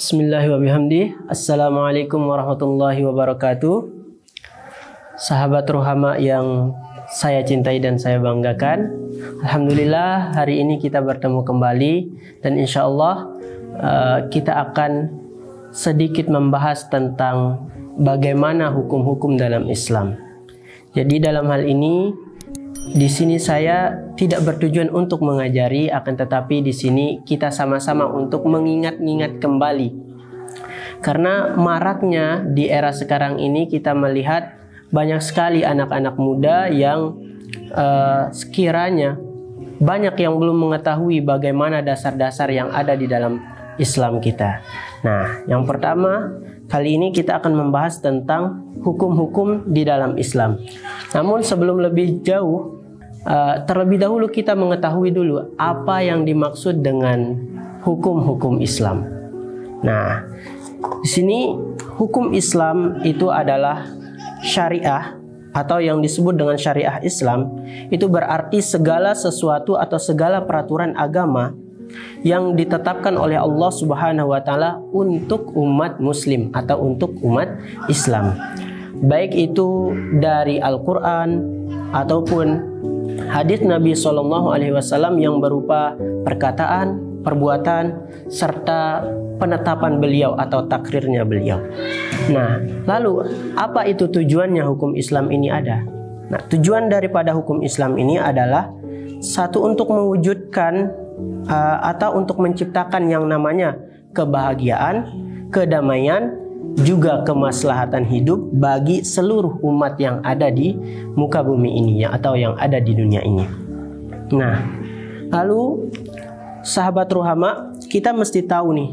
Bismillahirrahmanirrahim. Assalamualaikum warahmatullahi wabarakatuh. Sahabat Rohama yang saya cintai dan saya banggakan, alhamdulillah hari ini kita bertemu kembali dan insya Allah kita akan sedikit membahas tentang bagaimana hukum-hukum dalam Islam. Jadi dalam hal ini di sini saya tidak bertujuan untuk mengajari, akan tetapi di sini kita sama-sama untuk mengingat-ingat kembali. Karena maraknya di era sekarang ini kita melihat banyak sekali anak-anak muda yang sekiranya banyak yang belum mengetahui bagaimana dasar-dasar yang ada di dalam Islam kita. Nah, yang pertama, kali ini kita akan membahas tentang hukum-hukum di dalam Islam. Namun sebelum lebih jauh, terlebih dahulu kita mengetahui dulu apa yang dimaksud dengan hukum-hukum Islam. Nah, di sini hukum Islam itu adalah syariah atau yang disebut dengan syariah Islam. Itu berarti segala sesuatu atau segala peraturan agama yang ditetapkan oleh Allah Subhanahu wa taala untuk umat muslim atau untuk umat Islam. Baik itu dari Al-Qur'an ataupun hadis Nabi SAW yang berupa perkataan, perbuatan, serta penetapan beliau atau takrirnya beliau. Nah, lalu apa itu tujuannya hukum Islam ini ada? Nah, tujuan daripada hukum Islam ini adalah satu, untuk mewujudkan atau untuk menciptakan yang namanya kebahagiaan, kedamaian, juga kemaslahatan hidup bagi seluruh umat yang ada di muka bumi ini ya, atau yang ada di dunia ini. Nah, lalu sahabat Rohama, kita mesti tahu nih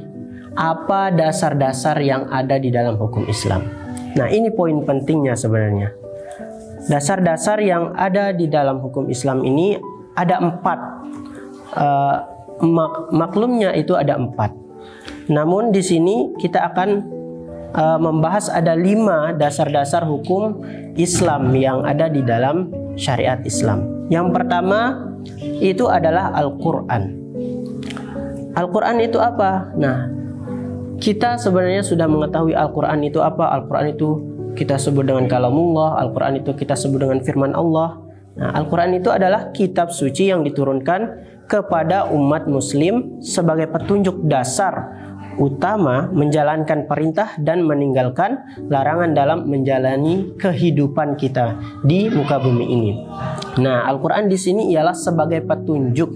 apa dasar-dasar yang ada di dalam hukum Islam. Nah, ini poin pentingnya sebenarnya. Dasar-dasar yang ada di dalam hukum Islam ini ada 4. Maklumnya itu ada 4. Namun di sini kita akan membahas ada 5 dasar-dasar hukum Islam yang ada di dalam syariat Islam. Yang pertama itu adalah Al-Quran. Al-Quran itu apa? Nah, kita sebenarnya sudah mengetahui Al-Quran itu apa. Al-Quran itu kita sebut dengan kalamullah, Al-Quran itu kita sebut dengan firman Allah. Nah, Al-Quran itu adalah kitab suci yang diturunkan kepada umat muslim sebagai petunjuk dasar utama menjalankan perintah dan meninggalkan larangan dalam menjalani kehidupan kita di muka bumi ini. Nah, Al-Quran di sini ialah sebagai petunjuk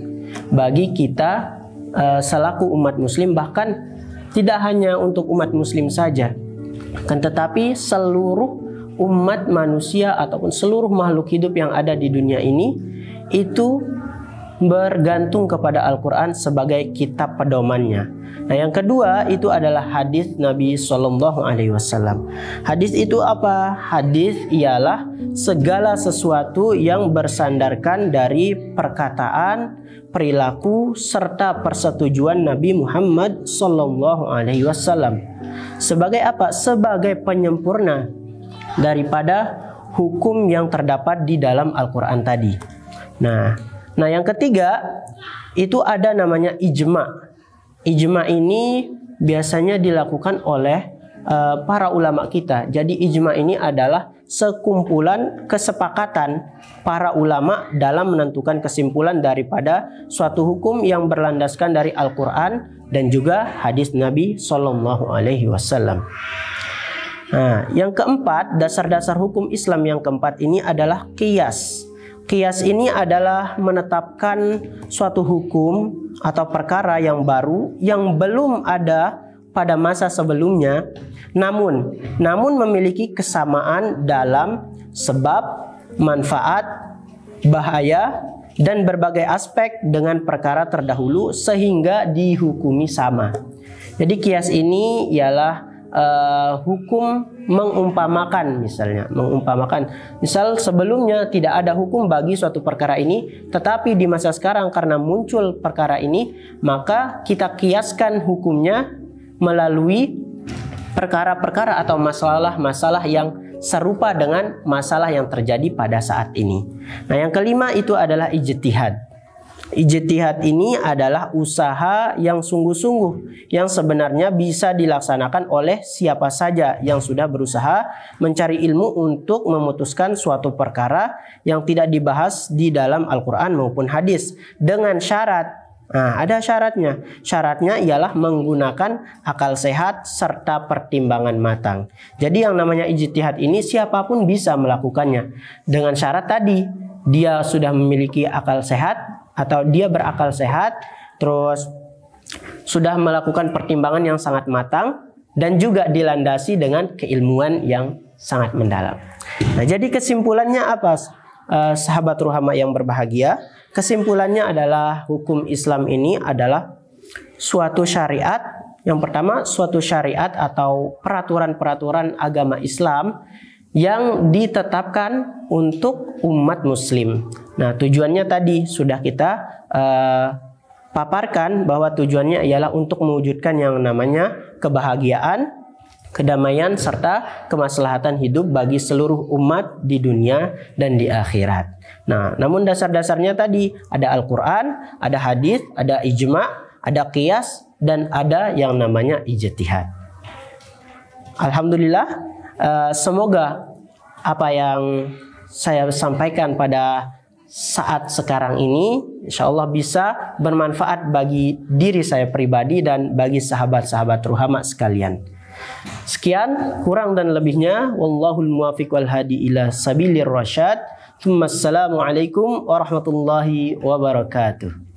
bagi kita selaku umat muslim, bahkan tidak hanya untuk umat muslim saja, kan tetapi seluruh umat manusia ataupun seluruh makhluk hidup yang ada di dunia ini itu bergantung kepada Al-Quran sebagai kitab pedomannya. Nah, yang kedua itu adalah hadis Nabi SAW. Hadis itu apa? Hadis ialah segala sesuatu yang bersandarkan dari perkataan, perilaku, serta persetujuan Nabi Muhammad SAW. Sebagai apa? Sebagai penyempurna daripada hukum yang terdapat di dalam Al-Quran tadi. Nah, yang ketiga itu ada namanya ijma. Ijma ini biasanya dilakukan oleh para ulama kita. Jadi ijma ini adalah sekumpulan kesepakatan para ulama dalam menentukan kesimpulan daripada suatu hukum yang berlandaskan dari Al-Quran dan juga hadis Nabi SAW. Nah, yang keempat, dasar-dasar hukum Islam yang keempat ini adalah qiyas. Qiyas ini adalah menetapkan suatu hukum atau perkara yang baru yang belum ada pada masa sebelumnya, namun memiliki kesamaan dalam sebab, manfaat, bahaya, dan berbagai aspek dengan perkara terdahulu sehingga dihukumi sama. Jadi qiyas ini ialah hukum mengumpamakan, misal sebelumnya tidak ada hukum bagi suatu perkara ini, tetapi di masa sekarang karena muncul perkara ini, maka kita kiaskan hukumnya melalui perkara-perkara atau masalah-masalah yang serupa dengan masalah yang terjadi pada saat ini. Nah, yang kelima itu adalah ijtihad. Ijtihad ini adalah usaha yang sungguh-sungguh yang sebenarnya bisa dilaksanakan oleh siapa saja yang sudah berusaha mencari ilmu untuk memutuskan suatu perkara yang tidak dibahas di dalam Al-Quran maupun hadis dengan syarat. Nah, ada syaratnya. Syaratnya ialah menggunakan akal sehat serta pertimbangan matang. Jadi yang namanya ijtihad ini siapapun bisa melakukannya dengan syarat tadi, dia sudah memiliki akal sehat atau dia berakal sehat, terus sudah melakukan pertimbangan yang sangat matang dan juga dilandasi dengan keilmuan yang sangat mendalam. Nah, jadi kesimpulannya apa, sahabat ruhama yang berbahagia? Kesimpulannya adalah hukum Islam ini adalah suatu syariat. Yang pertama, suatu syariat atau peraturan-peraturan agama Islam yang ditetapkan untuk umat muslim. Nah, tujuannya tadi sudah kita paparkan bahwa tujuannya ialah untuk mewujudkan yang namanya kebahagiaan, kedamaian, serta kemaslahatan hidup bagi seluruh umat di dunia dan di akhirat. Nah, namun dasar-dasarnya tadi ada Al-Quran, ada hadis, ada ijma, ada qiyas, dan ada yang namanya ijtihad. Alhamdulillah, semoga apa yang saya sampaikan pada saat sekarang ini insya Allah bisa bermanfaat bagi diri saya pribadi dan bagi sahabat-sahabat ruhama sekalian. Sekian, kurang dan lebihnya wallahul muwaffiq wal hadi ila sabilir rasyad. Assalamualaikum warahmatullahi wabarakatuh.